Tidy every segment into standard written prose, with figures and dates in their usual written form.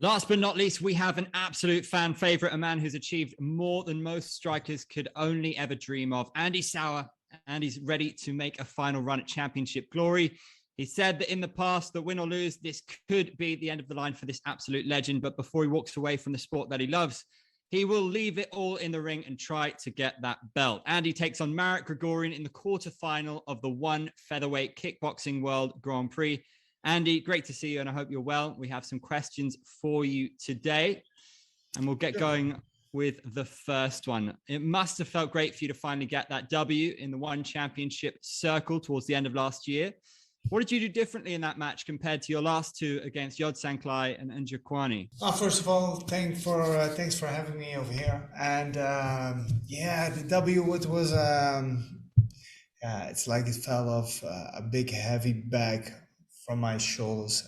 Last but not least, we have an absolute fan favorite, a man who's achieved more than most strikers could only ever dream of. Andy Souwer, and he's ready to make a final run at championship glory. He said that in the past, that win or lose, this could be the end of the line for this absolute legend. But before he walks away from the sport that he loves, he will leave it all in the ring and try to get that belt. Andy takes on Marat Grigorian in the quarterfinal of the one featherweight kickboxing world Grand Prix. Andy, great to see you, and I hope you're well. We have some questions for you today, and we'll get going with the first one. It must have felt great for you to finally get that W in the one championship circle towards the end of last year. What did you do differently in that match compared to your last two against Yod Sanklai and Njokwani? First of all, thanks for having me over here. And the W, it was it's like it fell off a big heavy bag from my shoulders.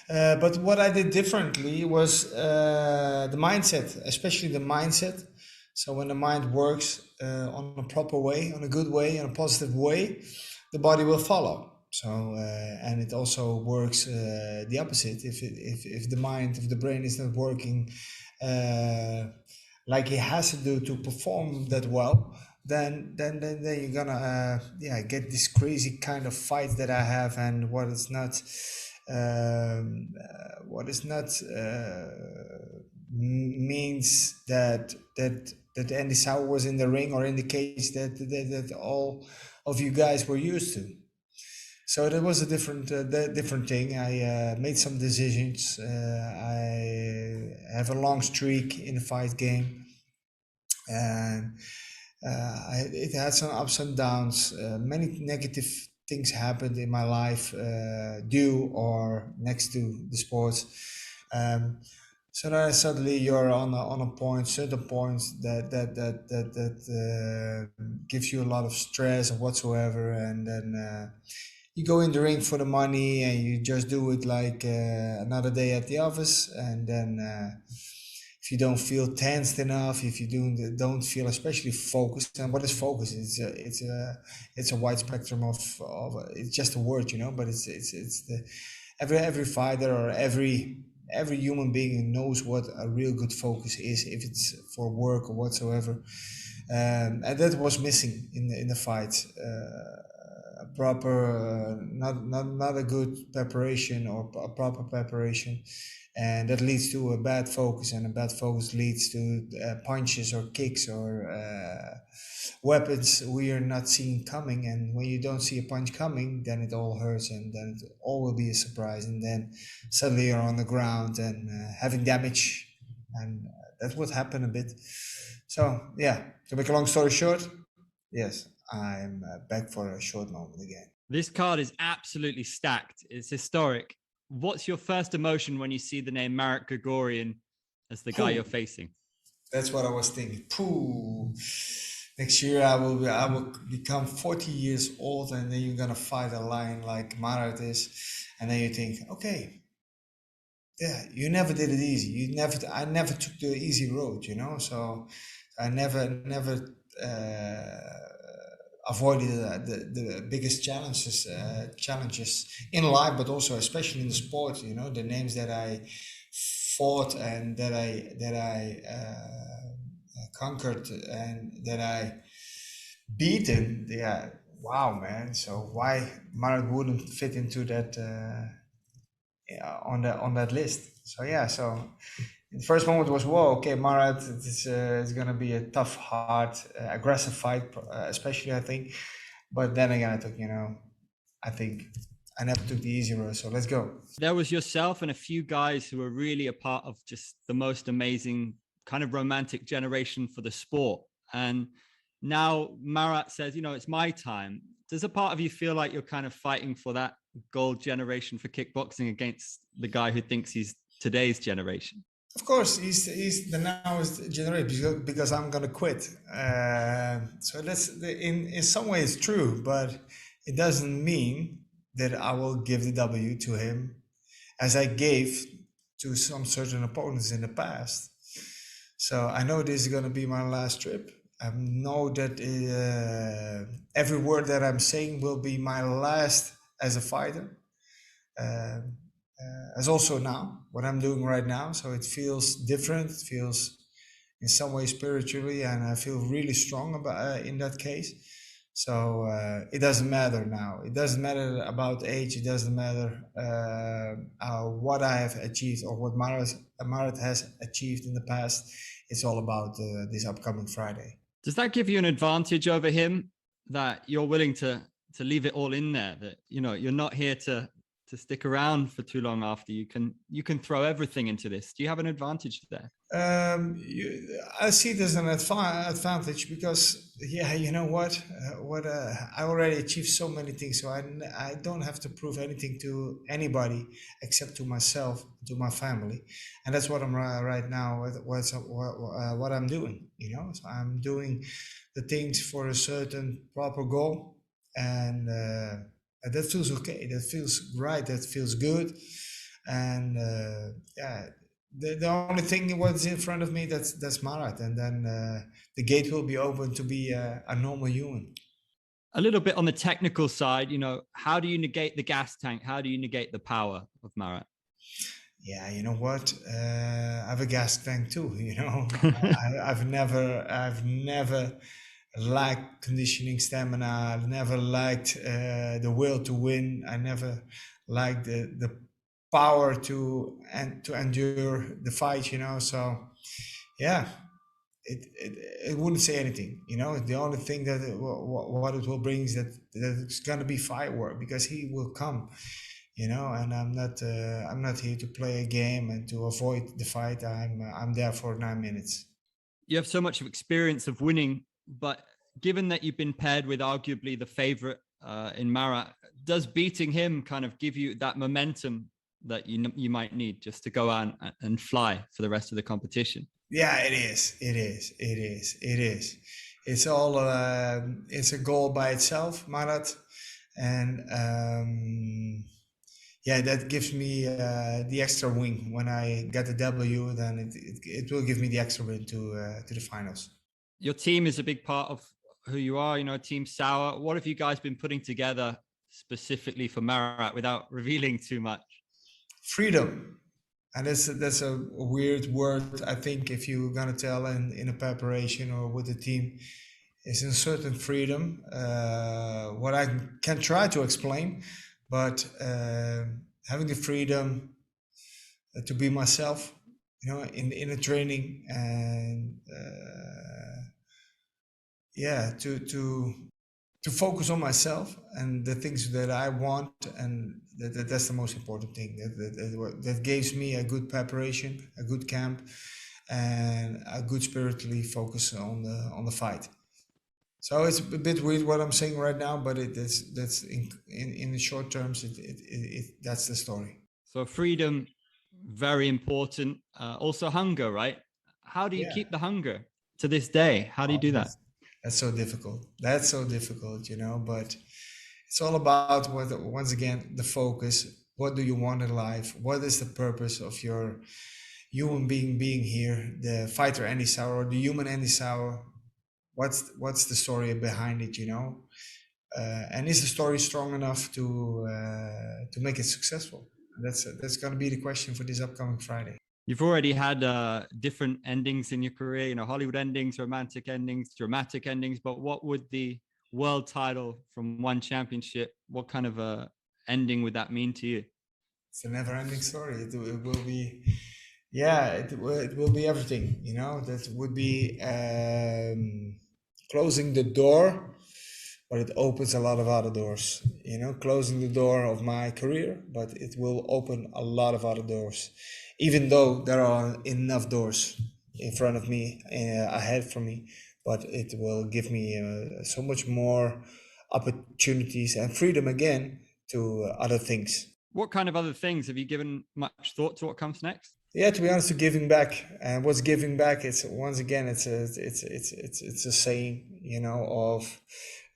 But what I did differently was the mindset, especially the mindset. So when the mind works on a proper way, on a good way, in a positive way, the body will follow. So and it also works the opposite. If the mind, if the brain is not working like it has to do to perform that well, then you're gonna get this crazy kind of fight that I have, and what is not means that Andy Souwer was in the ring, or in the case that all of you guys were used to. So that was a different thing. I made some decisions. I have a long streak in the fight game, and it had some ups and downs. Many negative things happened in my life due or next to the sports. So then suddenly you're on a point, certain points that gives you a lot of stress or whatsoever, and then you go in the ring for the money, and you just do it like another day at the office. And then if you don't feel tensed enough, if you don't feel especially focused, and what is focus? It's a wide spectrum of it's just a word, but it's the every fighter or every human being knows what a real good focus is, if it's for work or whatsoever. And that was missing in the fight. Proper not a good preparation, or a proper preparation, and that leads to a bad focus, and a bad focus leads to punches or kicks or weapons we are not seeing coming. And when you don't see a punch coming, then it all hurts, and then it all will be a surprise, and then suddenly you're on the ground and having damage, and that's what happened a bit. So to make a long story short, yes, I'm back for a short moment again. This card is absolutely stacked. It's historic. What's your first emotion when you see the name Marat Grigorian as the guy you're facing? That's what I was thinking. Next year I will become 40 years old, and then you're gonna fight a lion like Marat is, and then you think, okay, yeah, you never did it easy. I never took the easy road, So I never avoided the biggest challenges in life, but also especially in the sport. The names that I fought and that I conquered and that I beaten. Yeah, wow, man. So why Marat wouldn't fit into that on that list? So the first moment was, whoa, okay, Marat, it's going to be a tough, hard, aggressive fight, especially, I think. But then again, I took, I think I never took the easy road, so let's go. There was yourself and a few guys who were really a part of just the most amazing kind of romantic generation for the sport. And now Marat says, it's my time. Does a part of you feel like you're kind of fighting for that gold generation for kickboxing against the guy who thinks he's today's generation? Of course, he's the nowest generation, because I'm gonna quit. So that's in some ways true, but it doesn't mean that I will give the W to him as I gave to some certain opponents in the past. So I know this is gonna be my last trip. I know that every word that I'm saying will be my last as a fighter. as also now what I'm doing right now. So it feels different. It feels in some way spiritually, and I feel really strong about in that case. So it doesn't matter now. It doesn't matter about age. It doesn't matter what I have achieved or what Marat has achieved in the past. It's all about this upcoming Friday. Does that give you an advantage over him, that you're willing to leave it all in there? That you're not here to stick around for too long after. You can throw everything into this. Do you have an advantage there? I see it as an advantage because, yeah, you know what? I already achieved so many things, so I don't have to prove anything to anybody except to myself, to my family, and that's what I'm right now. What I'm doing, so I'm doing the things for a certain proper goal, and that feels okay. That feels right. That feels good, and yeah. The only thing what's in front of me, that's Marat, and then the gate will be open to be a normal human. A little bit on the technical side, how do you negate the gas tank? How do you negate the power of Marat? Yeah, you know what? I have a gas tank too. I've never liked conditioning stamina. I've never liked the will to win. I never liked the power to endure the fight. So yeah, it wouldn't say anything. The only thing that what it will bring is that it's gonna be firework because he will come. And I'm not here to play a game and to avoid the fight. I'm there for 9 minutes. You have so much of experience of winning, but given that you've been paired with arguably the favorite in Marat, does beating him kind of give you that momentum that you might need just to go on and fly for the rest of the competition? Yeah, it is. It's all it's a goal by itself, Marat, and yeah, that gives me the extra wing. When I get the W, then it will give me the extra win to the finals. Your team is a big part of who you are. Team Souwer. What have you guys been putting together specifically for Marat without revealing too much? Freedom. And that's a weird word, I think, if you're gonna tell in a preparation or with the team, is a certain freedom. What I can try to explain, but having the freedom to be myself, in a training, and yeah, to focus on myself and the things that I want, and that's the most important thing. That gives me a good preparation, a good camp, and a good spiritually focus on the fight. So it's a bit weird what I'm saying right now, but that's in the short terms, that's the story. So freedom, very important. Also hunger, right? How do you keep the hunger to this day? How do you do that? That's so difficult. But it's all about once again, the focus. What do you want in life? What is the purpose of your human being here? The fighter Andy Souwer, the human Andy Souwer. What's the story behind it? And is the story strong enough to make it successful? That's going to be the question for this upcoming Friday. You've already had different endings in your career, Hollywood endings, romantic endings, dramatic endings. But what would the world title from one championship, what kind of a ending would that mean to you? It's a never-ending story. It will be, yeah, it will be everything. That would be closing the door, but it opens a lot of other doors. Closing the door of my career, but it will open a lot of other doors. Even though there are enough doors in front of me, ahead from me, but it will give me so much more opportunities and freedom again to other things. What kind of other things? Have you given much thought to what comes next? Yeah, to be honest, to giving back. And what's giving back? It's once again, it's a saying, of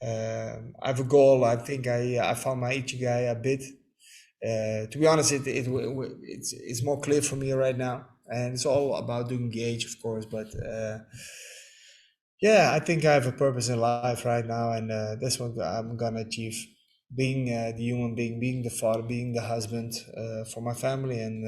I have a goal. I think I found my ikigai a bit. To be honest, it's more clear for me right now, and it's all about doing gauge, of course. But yeah, I think I have a purpose in life right now, and that's what I'm gonna achieve. being the human being, being the father, being the husband for my family, and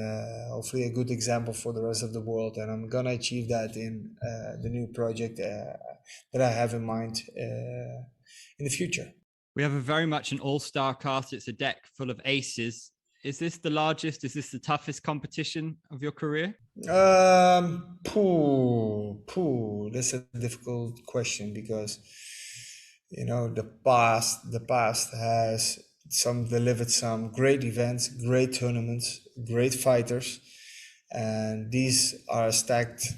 hopefully a good example for the rest of the world. And I'm gonna achieve that in the new project that I have in mind in the future. We have a very much an all-star cast. It's a deck full of aces. Is this the largest? Is this the toughest competition of your career? That's a difficult question because the past has some delivered some great events, great tournaments, great fighters, and these are a stacked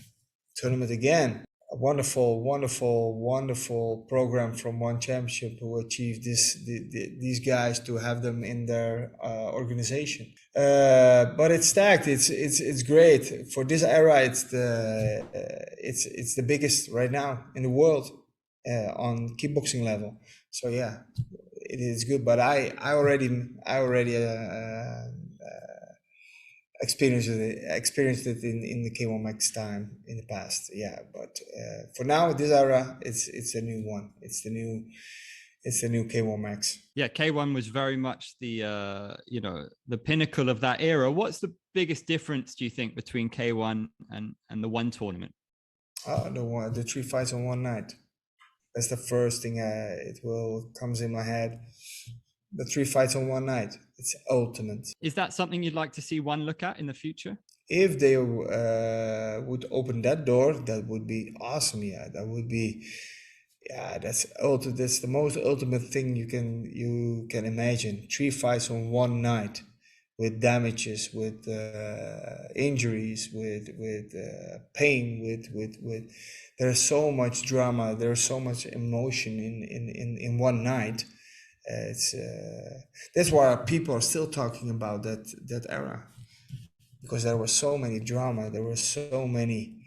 tournament again. A wonderful, wonderful, wonderful program from one championship who achieved these guys to have them in their organization. But it's stacked. It's great for this era. It's the biggest right now in the world on kickboxing level. So yeah, it is good. But I already experienced it in the K1 Max time in the past. Yeah, but for now, this era, it's a new one. It's the new K1 Max. Yeah, K1 was very much the the pinnacle of that era. What's the biggest difference, do you think, between K1 and the one tournament? The 3 fights on one night. That's the first thing it will comes in my head. The 3 fights on one night. It's ultimate. Is that something you'd like to see one look at in the future? If they would open that door, that would be awesome. Yeah, that would be. Yeah, that's the most ultimate thing you can imagine. 3 fights on one night, with damages, with injuries, with pain, with there's so much drama, there's so much emotion in one night. It's That's why people are still talking about that era, because there was so many drama, there were so many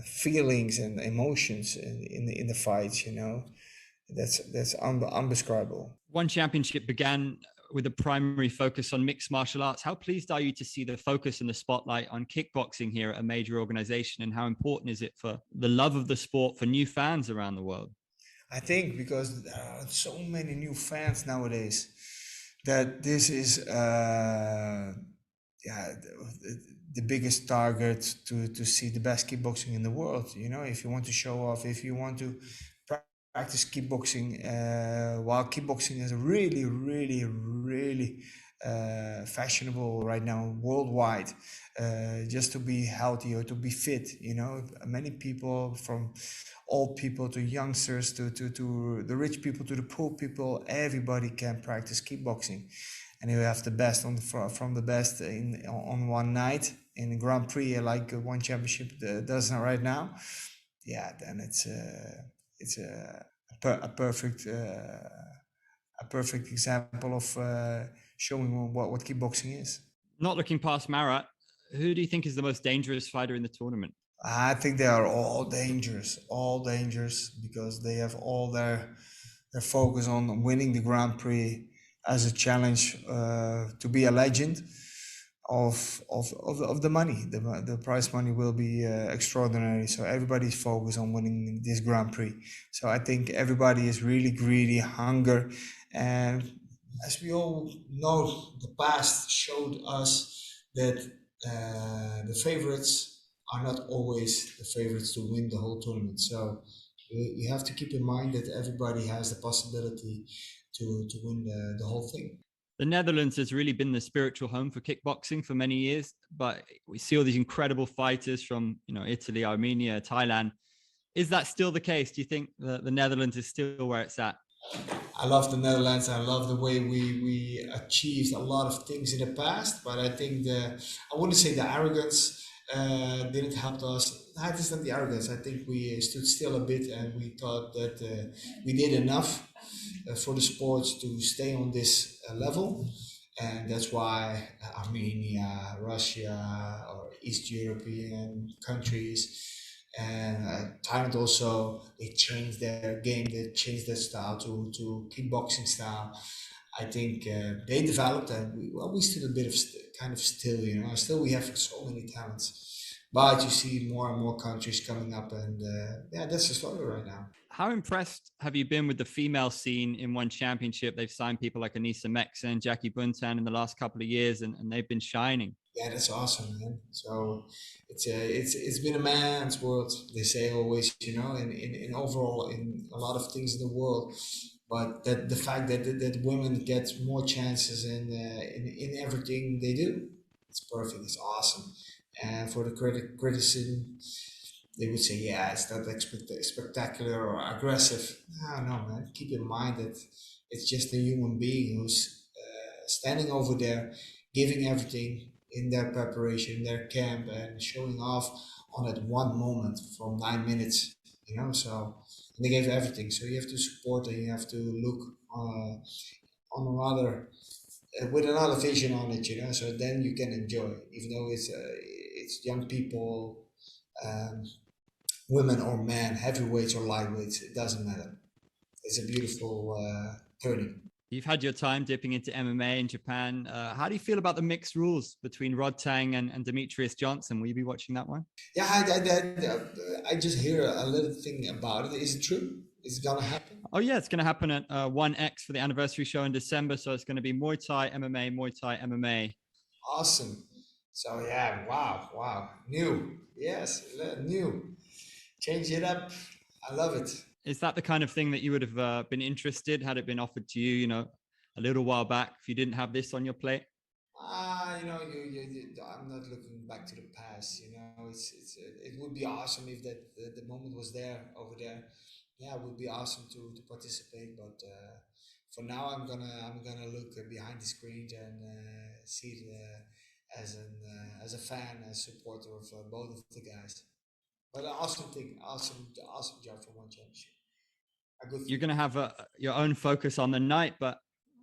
feelings and emotions in the fights. That's undescribable. One championship began with a primary focus on mixed martial arts. How pleased are you to see the focus and the spotlight on kickboxing here at a major organization? And how important is it for the love of the sport for new fans around the world? I think because there are so many new fans nowadays that this is yeah the biggest target to see the best kickboxing in the world. If you want to show off, if you want to practice kickboxing, while kickboxing is really, really, really fashionable right now worldwide, just to be healthy or to be fit. Many people, from old people to youngsters to the rich people to the poor people, everybody can practice kickboxing. And you have the best from the best on one night in the Grand Prix, like one championship does right now. Yeah, then it's a perfect example of showing what kickboxing is. Not looking past Marat, who do you think is the most dangerous fighter in the tournament? I think they are all dangerous because they have all their focus on winning the Grand Prix as a challenge to be a legend of the money. The prize money will be extraordinary. So everybody's focused on winning this Grand Prix. So I think everybody is really greedy, hunger, and as we all know, the past showed us that the favorites are not always the favorites to win the whole tournament. So you have to keep in mind that everybody has the possibility to win the whole thing. The Netherlands has really been the spiritual home for kickboxing for many years, but we see all these incredible fighters from Italy, Armenia, Thailand. Is that still the case? Do you think the Netherlands is still where it's at? I love the Netherlands. I love the way we achieved a lot of things in the past, but I think I wouldn't say the arrogance didn't help us. No, it is not the arrogance. I think we stood still a bit and we thought that we did enough for the sports to stay on this level. And that's why Armenia, Russia, or East European countries, and Thailand also, they changed their game, they changed their style to kickboxing style. I think they developed, and we stood a bit of kind of still. Still we have so many talents, But you see more and more countries coming up, and yeah, that's the story right now. How impressed have you been with the female scene in one championship? They've signed people like Anissa Mexa and Jackie Buntan in the last couple of years, and they've been shining. Yeah, that's awesome, man. So it's been a man's world. They say always, in overall in a lot of things in the world, but that the fact that women get more chances in everything they do, it's perfect. It's awesome. And for the criticism, they would say, yeah, it's not spectacular or aggressive. No, no, man. Keep in mind that it's just a human being who's standing over there, giving everything in their preparation, in their camp, and showing off on that one moment from 9 minutes. So and they gave everything. So you have to support and you have to look on another with another vision on it. So then you can enjoy, even though it's young people. Um, Women or men, heavyweights or lightweights, it doesn't matter. It's a beautiful turning. You've had your time dipping into MMA in Japan. How do you feel about the mixed rules between Rod Tang and Demetrius Johnson? Will you be watching that one? Yeah, I just hear a little thing about it. Is it true? Is it gonna happen? Oh yeah, it's going to happen at 1X for the anniversary show in December. So it's going to be Muay Thai MMA, Muay Thai MMA. Awesome. So yeah, wow, wow, new. Yes, new. Change it up. I love it. Is that the kind of thing that you would have been interested had it been offered to you, a little while back if you didn't have this on your plate? I'm not looking back to the past. It would be awesome if the moment was there over there. Yeah, it would be awesome to participate. But for now, I'm gonna look behind the screens and see it as a fan, as supporter of both of the guys. But an awesome thing, awesome job for one championship. A good You're thing. going to have your own focus on the night, but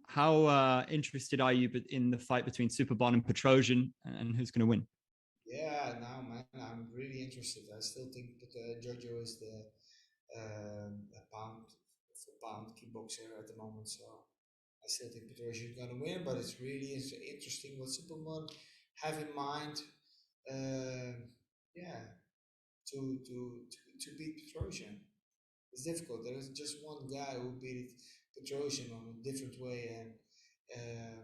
how interested are you in the fight between Superbon and Petrosiyan, and who's going to win? Yeah, now man, I'm really interested. I still think that Giorgio is a pound for pound kickboxer at the moment. So I still think Petrosian is gonna win, but it's really interesting what Superman have in mind. Um yeah, to beat Petrosian. It's difficult. There is just one guy who beat Petrosian on a different way, and um,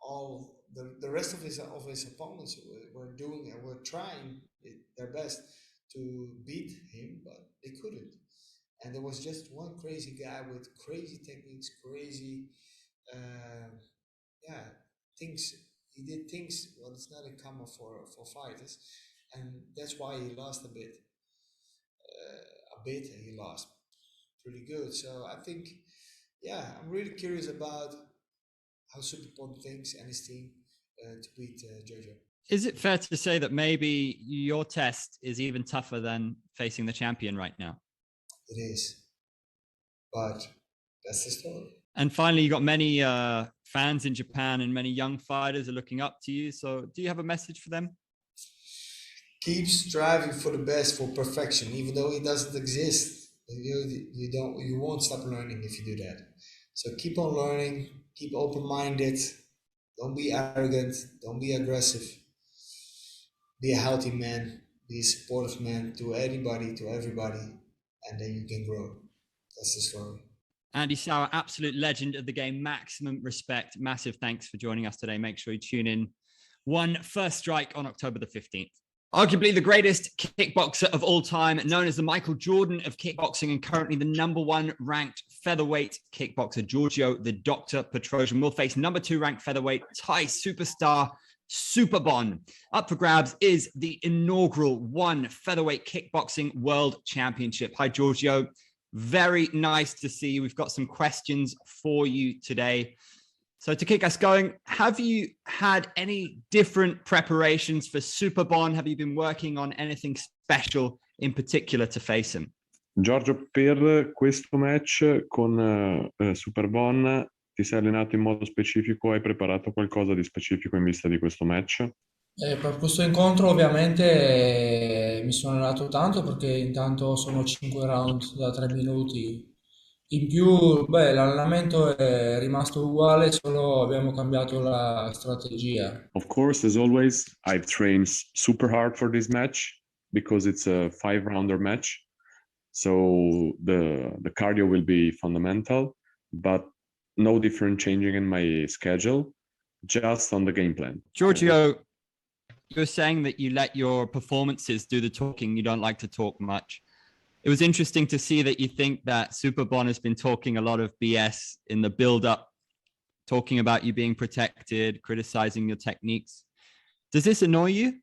all the rest of his opponents were doing and were trying their best to beat him, but they couldn't. And there was just one crazy guy with crazy techniques, crazy, uh, yeah, things. He did things. Well, it's not a common for fighters, and that's why he lost a bit. He lost pretty good. So I think, yeah, I'm really curious about how Superpod thinks and his team to beat Jojo. Is it fair to say that maybe your test is even tougher than facing the champion right now? It is, but that's the story. And finally, you got many fans in Japan and many young fighters are looking up to you. So do you have a message for them? Keep striving for the best, for perfection, even though it doesn't exist. You won't stop learning if you do that. So keep on learning, keep open minded, don't be arrogant, don't be aggressive. Be a healthy man, be a supportive man to anybody, to everybody, and then you can grow. That's the story. Andy Souwer, absolute legend of the game, maximum respect. Massive thanks for joining us today. Make sure you tune in. One First Strike on October the 15th. Arguably the greatest kickboxer of all time, known as the Michael Jordan of kickboxing and currently the #1 ranked featherweight kickboxer, Giorgio the Dr. Petrosiyan, will face #2 ranked featherweight Thai superstar Superbon. Up for grabs is the inaugural ONE Featherweight Kickboxing World Championship. Hi, Giorgio. Very nice to see you. We've got some questions for you today. So to kick us going, have you had any different preparations for Superbon? Have you been working on anything special in particular to face him? Giorgio, per questo match con Superbon ti sei allenato in modo specifico? Hai preparato qualcosa di specifico in vista di questo match? Per questo incontro ovviamente mi sono allenato tanto perché intanto sono 5 round da 3 minuti In più, beh, l'allenamento è rimasto uguale, solo abbiamo cambiato la strategia. Of course, as always, I've trained super hard for this match because it's a 5-rounder match. So the cardio will be fundamental, but no different changing in my schedule, just on the game plan. Giorgio, you're saying that you let your performances do the talking. You don't like to talk much. It was interesting to see that you think that Superbon has been talking a lot of BS in the build-up, talking about you being protected, criticizing your techniques. Does this annoy you?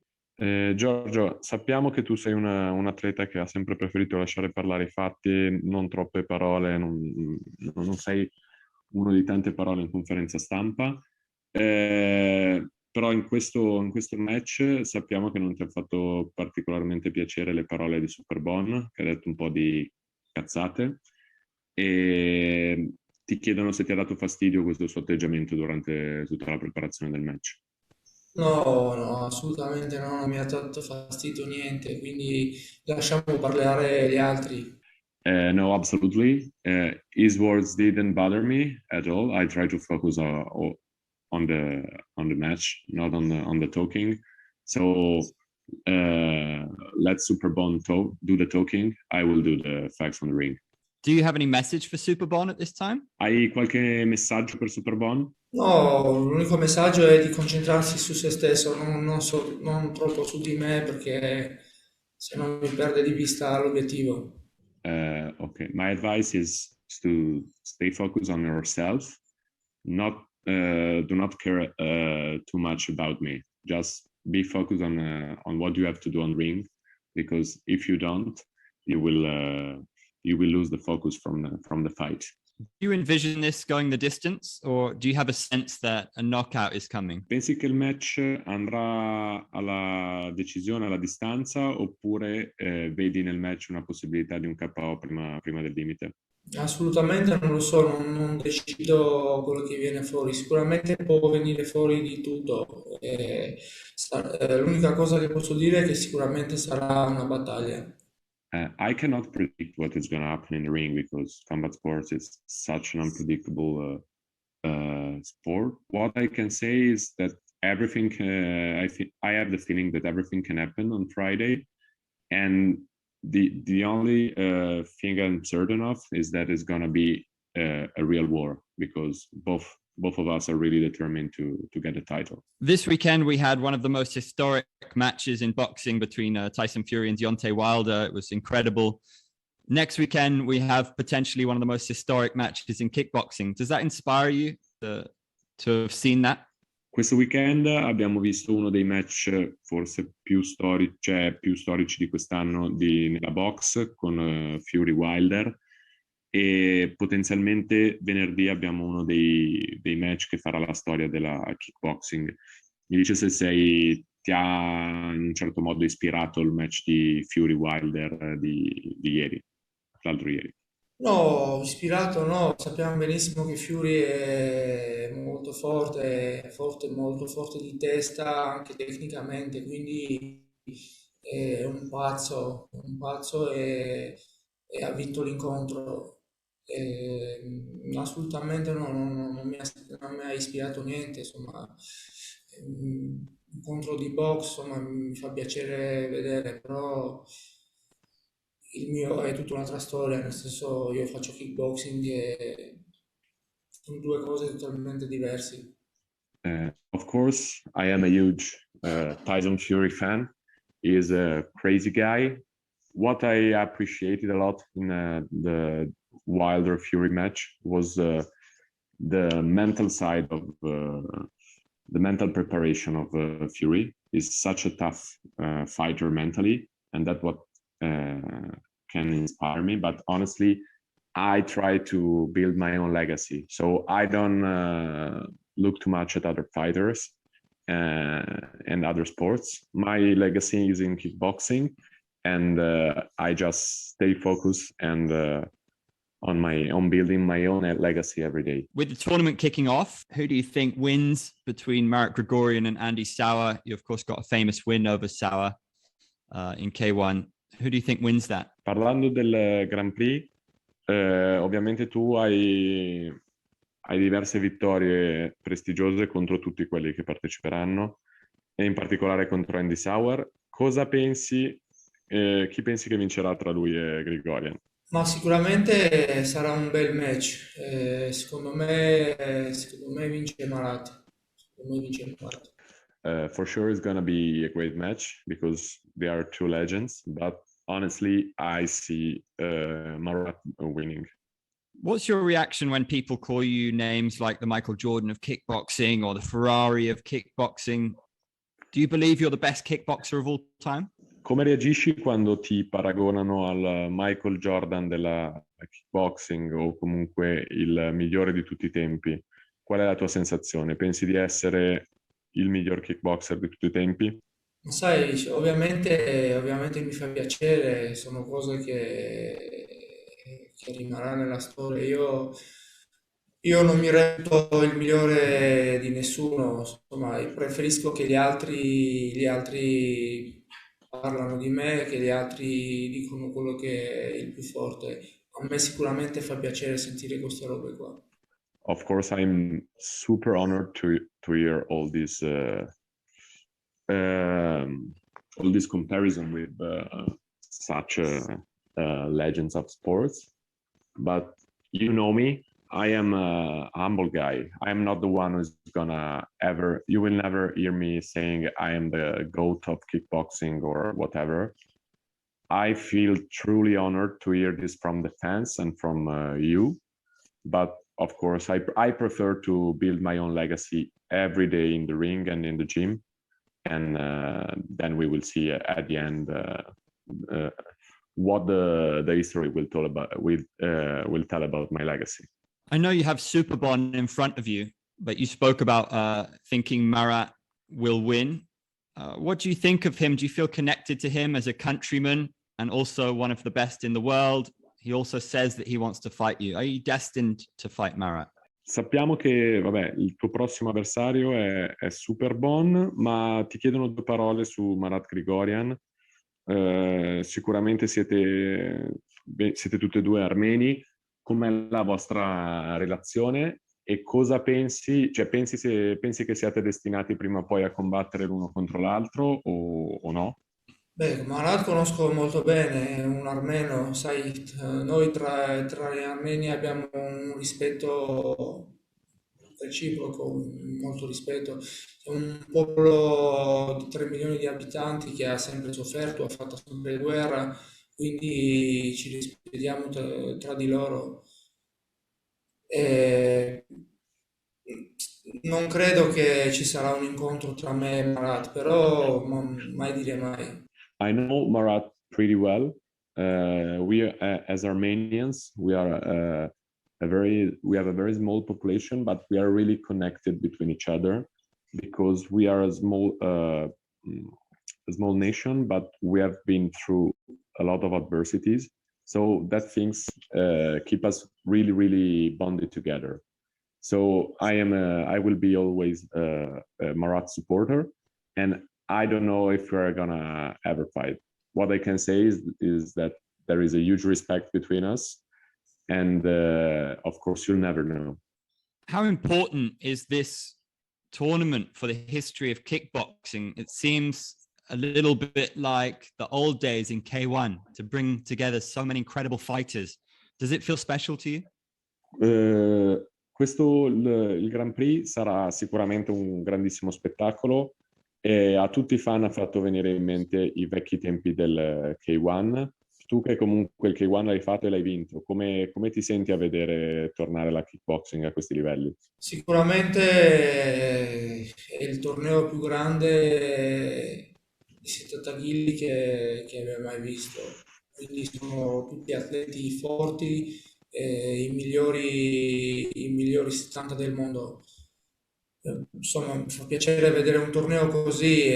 Giorgio, sappiamo che tu sei un atleta che ha sempre preferito lasciare parlare i fatti, non troppe parole, non sei uno di tante parole in conferenza stampa, però in questo match sappiamo che non ti ha fatto particolarmente piacere le parole di Superbon, che ha detto un po' di cazzate, e ti chiedono se ti ha dato fastidio questo suo atteggiamento durante tutta la preparazione del match. No, no, assolutamente no, non mi ha dato fastidio niente, quindi lasciamo parlare gli altri. No, absolutely. His words didn't bother me at all. I try to focus on the match, not on the talking. So let Superbon do the talking. I will do the facts on the ring. Do you have any message for Superbon at this time? Hai qualche messaggio per Superbon? No, l'unico messaggio è di concentrarsi su se stesso, non troppo su di me perché se no mi perde di vista l'obiettivo. Okay. My advice is to stay focused on yourself. Do not care too much about me. Just be focused on what you have to do on ring, because if you don't, you will lose the focus from the fight. Do you envision this going the distance, or do you have a sense that a knockout is coming? Pensi che il match andrà alla decisione, alla distanza, oppure vedi nel match una possibilità di un KO prima del limite? Assolutamente non lo so, non decido quello che viene fuori, sicuramente può venire fuori di tutto. L'unica cosa che posso dire è che sicuramente sarà una battaglia. I cannot predict what is going to happen in the ring because combat sports is such an unpredictable sport. What I can say is that everything. I have the feeling that everything can happen on Friday, and the only thing I'm certain of is that it's going to be a real war, because both of us are really determined to get a title. This weekend, we had one of the most historic matches in boxing between Tyson Fury and Deontay Wilder. It was incredible. Next weekend, we have potentially one of the most historic matches in kickboxing. Does that inspire you to have seen that? Questo weekend abbiamo visto uno dei match forse più storici di quest'anno nella box, con Fury Wilder, e potenzialmente venerdì abbiamo uno dei match che farà la storia della kickboxing. Mi dice se ti ha in un certo modo ispirato il match di Fury Wilder di ieri, l'altro ieri. No, ispirato no, sappiamo benissimo che Fury è molto forte di testa, anche tecnicamente, quindi è un pazzo e ha vinto l'incontro. Assolutamente no, non mi ha ispirato niente, insomma, un incontro di box, insomma, mi fa piacere vedere, però il mio è tutta un'altra storia, nel senso io faccio kickboxing e sono due cose totalmente diverse. Of course, I am a huge Tyson Fury fan. He is a crazy guy. What I appreciated a lot in the Wilder Fury match was the mental side of the mental preparation of Fury. He's such a tough fighter mentally, and that's what can inspire me. But honestly, I try to build my own legacy, so I don't look too much at other fighters and other sports. My legacy is in kickboxing, and I just stay focused and on building my own legacy every day. With the tournament kicking off, who do you think wins between Marek Grigorian and Andy Souwer? You, of course, got a famous win over Souwer in K1. Who do you think wins that? Parlando del Grand Prix, Ovviamente tu hai diverse vittorie prestigiose contro tutti quelli che parteciperanno e in particolare contro Andy Souwer. Cosa pensi? Chi pensi che vincerà tra lui e Grigorian? Ma sicuramente sarà un bel match. Secondo me vince Marat. Secondo me vince Marat. For sure, it's gonna be a great match because they are two legends. But honestly, I see Marat winning. What's your reaction when people call you names like the Michael Jordan of kickboxing or the Ferrari of kickboxing? Do you believe you're the best kickboxer of all time? Come reagisci quando ti paragonano al Michael Jordan della kickboxing o comunque il migliore di tutti i tempi? Qual è la tua sensazione? Pensi di essere il miglior kickboxer di tutti i tempi? Ma sai, ovviamente mi fa piacere, sono cose che rimarranno nella storia. Io non mi reputo il migliore di nessuno, insomma, preferisco che gli altri parlano di me, che gli altri dicono quello che è il più forte. A me sicuramente fa piacere sentire queste robe qua. Of course, I'm super honored to hear all this comparison with such legends of sports. But you know me, I am a humble guy. I am not the one who's gonna ever. You will never hear me saying I am the GOAT of kickboxing or whatever. I feel truly honored to hear this from the fans and from you. But of course, I prefer to build my own legacy every day in the ring and in the gym, and then we will see at the end what the history will tell about my legacy. I know you have Superbon in front of you, but you spoke about thinking Marat will win. What do you think of him? Do you feel connected to him as a countryman and also one of the best in the world? He also says that he wants to fight you. Are you destined to fight Marat? Sappiamo che, vabbè, il tuo prossimo avversario è Superbon, ma ti chiedono due parole su Marat Grigorian. Sicuramente siete tutti e due armeni. Com'è la vostra relazione e cosa pensi? Cioè, pensi che siate destinati prima o poi a combattere l'uno contro l'altro o no? Beh, Marat conosco molto bene, è un armeno, sai, noi tra gli armeni abbiamo un rispetto reciproco, molto rispetto. È un popolo di 3 milioni di abitanti che ha sempre sofferto, ha fatto sempre guerra, quindi ci rispettiamo tra di loro. E non credo che ci sarà un incontro tra me e Marat, però mai dire mai. I know Marat pretty well. As Armenians, we have a very small population, but we are really connected between each other because we are a small nation, but we have been through a lot of adversities. So that things keep us really, really bonded together. So I will be always a Marat supporter, and I don't know if we're gonna ever fight. What I can say is that there is a huge respect between us, and of course, you'll never know. How important is this tournament for the history of kickboxing? It seems a little bit like the old days in K1 to bring together so many incredible fighters. Does it feel special to you? Il Grand Prix sarà sicuramente un grandissimo spettacolo e a tutti i fan ha fatto venire in mente i vecchi tempi del K1. Tu che comunque il K1 l'hai fatto e l'hai vinto, come ti senti a vedere tornare la kickboxing a questi livelli? Sicuramente è il torneo più grande di 70 kg che abbia mai visto. Quindi sono tutti atleti forti, i migliori 70 del mondo. Insomma, mi fa piacere vedere un torneo così.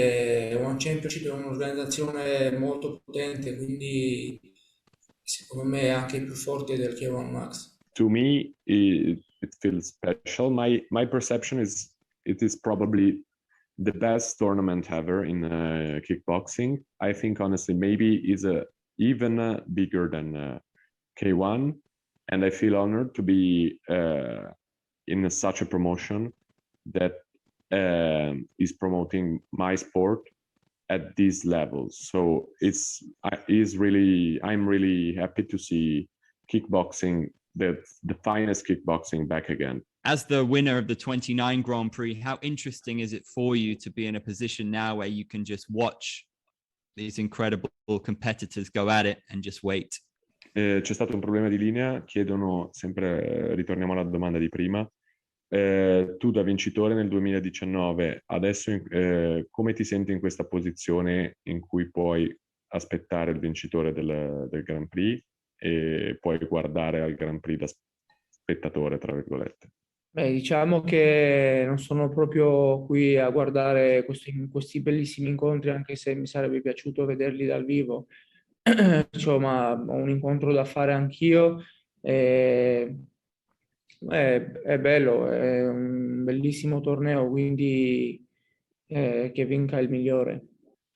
One Championship è un'organizzazione molto potente, quindi secondo me è anche più forte del K1 Max. To me, it feels special. My perception is it is probably the best tournament ever in kickboxing. I think honestly maybe is even bigger than K1. and I feel honored to be in such a promotion that is promoting my sport at this level. So I'm really happy to see kickboxing, the finest kickboxing, back again. As the winner of the 29 Grand Prix, how interesting is it for you to be in a position now where you can just watch these incredible competitors go at it and just wait? C'è stato un problema di linea, chiedono sempre, ritorniamo alla domanda di prima. Tu da vincitore nel 2019, adesso come ti senti in questa posizione in cui puoi aspettare il vincitore del Grand Prix e puoi guardare al Grand Prix da spettatore, tra virgolette? Beh, diciamo che non sono proprio qui a guardare questi bellissimi incontri, anche se mi sarebbe piaciuto vederli dal vivo. Insomma, ho un incontro da fare anch'io. E è bello, è un bellissimo torneo, quindi che vinca il migliore.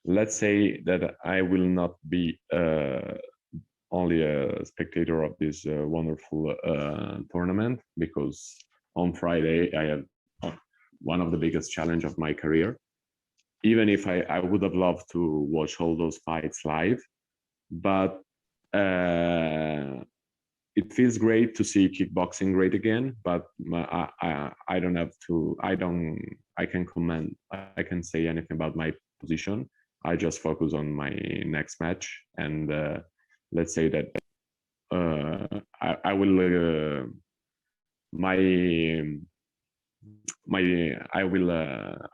Let's say that I will not be only a spectator of this wonderful tournament, because on Friday I have one of the biggest challenge of my career. Even if I would have loved to watch all those fights live, but it feels great to see kickboxing great again. But I don't have to. I can say anything about my position. I just focus on my next match, and let's say that I will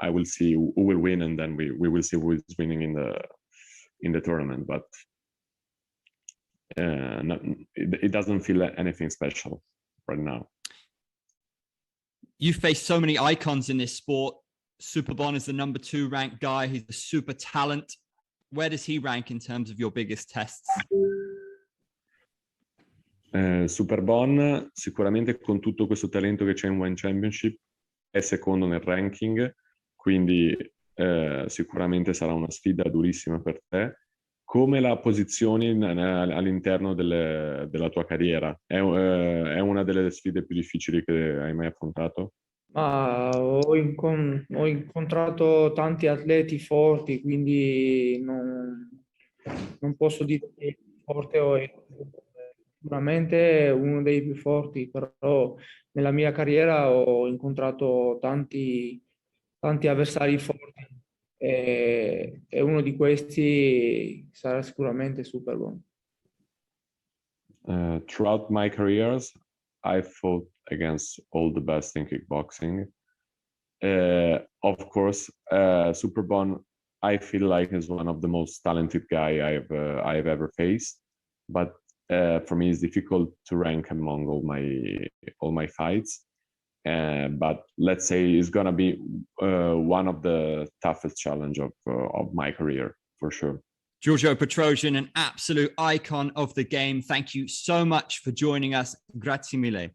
I will see who will win, and then we will see who is winning in the tournament. But it doesn't feel anything special right now. You face so many icons in this sport. Superbon is the number 2 ranked guy. He's a super talent. Where does he rank in terms of your biggest tests? Superbon, sicuramente con tutto questo talento che c'è in One Championship, è secondo nel ranking, quindi sicuramente sarà una sfida durissima per te. Come la posizioni all'interno della tua carriera? È una delle sfide più difficili che hai mai affrontato? Ma ho incontrato tanti atleti forti, quindi non posso dire che è forte o è sicuramente uno dei più forti, però nella mia carriera ho incontrato tanti avversari forti e uno di questi sarà sicuramente Superbon. Throughout my careers, I fought against all the best in kickboxing. Of course, Superbon, I feel like is one of the most talented guy I've ever faced. But for me, it's difficult to rank among all my fights. But let's say it's gonna be one of the toughest challenge of my career, for sure. Giorgio Petrosiyan, an absolute icon of the game. Thank you so much for joining us. Grazie mille.